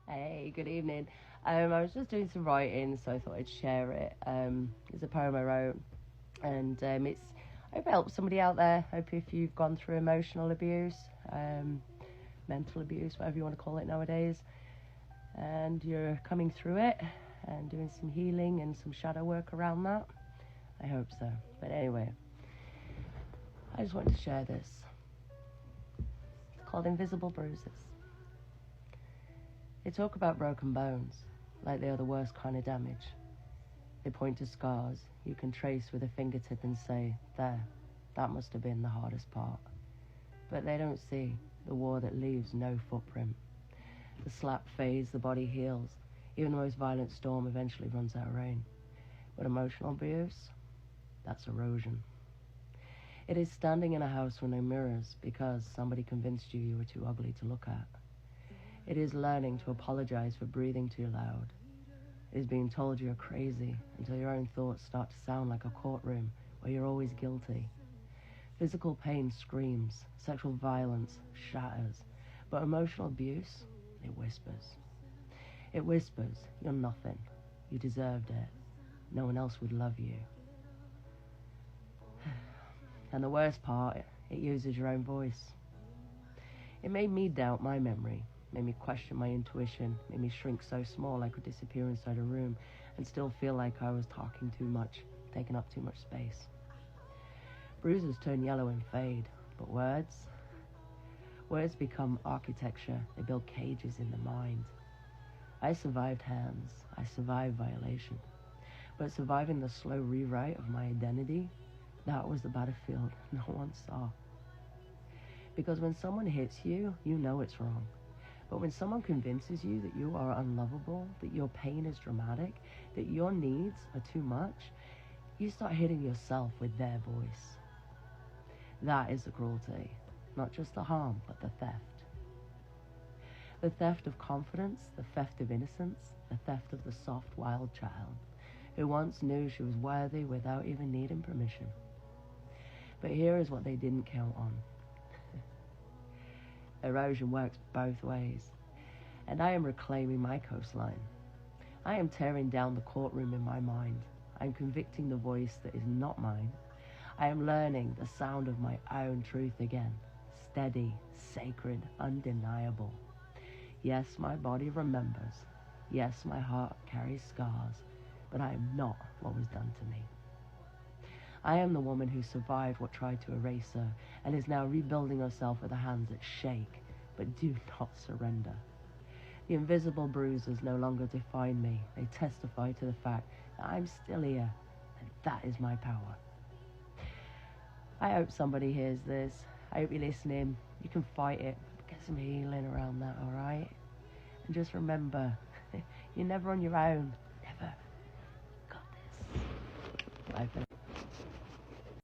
Hey, good evening. I was just doing some writing, so I thought I'd share it. It's a poem I wrote, and I hope it helps somebody out there. I hope if you've gone through emotional abuse, mental abuse, whatever you want to call it nowadays, and you're coming through it and doing some healing and some shadow work around that. I hope so. But anyway, I just wanted to share this. It's called Invisible Bruises. They talk about broken bones, like they are the worst kind of damage. They point to scars you can trace with a fingertip and say, there, that must have been the hardest part. But they don't see the war that leaves no footprint. The slap fades, the body heals. Even the most violent storm eventually runs out of rain. But emotional abuse, that's erosion. It is standing in a house with no mirrors because somebody convinced you were too ugly to look at. It is learning to apologize for breathing too loud. It is being told you're crazy until your own thoughts start to sound like a courtroom where you're always guilty. Physical pain screams, sexual violence shatters, but emotional abuse, it whispers. It whispers, you're nothing. You deserved it. No one else would love you. And the worst part, it uses your own voice. It made me doubt my memory, made me question my intuition, made me shrink so small I could disappear inside a room and still feel like I was talking too much, taking up too much space. Bruises turn yellow and fade, but words become architecture. They build cages in the mind. I survived hands, I survived violation, but surviving the slow rewrite of my identity, that was the battlefield no one saw. Because when someone hits you, you know it's wrong. But when someone convinces you that you are unlovable, that your pain is dramatic, that your needs are too much, you start hitting yourself with their voice. That is the cruelty, not just the harm, but the theft. The theft of confidence, the theft of innocence, the theft of the soft, wild child who once knew she was worthy without even needing permission. But here is what they didn't count on. Erosion works both ways, and I am reclaiming my coastline. I am tearing down the courtroom in my mind. I am convicting the voice that is not mine. I am learning the sound of my own truth again, steady, sacred, undeniable. Yes, my body remembers. Yes, my heart carries scars, but I am not what was done to me. I am the woman who survived what tried to erase her and is now rebuilding herself with the hands that shake but do not surrender. The invisible bruises no longer define me. They testify to the fact that I'm still here, and that is my power. I hope somebody hears this. I hope you're listening. You can fight it. Get some healing around that, all right? And just remember, you're never on your own. Never. Got this. Bye for now.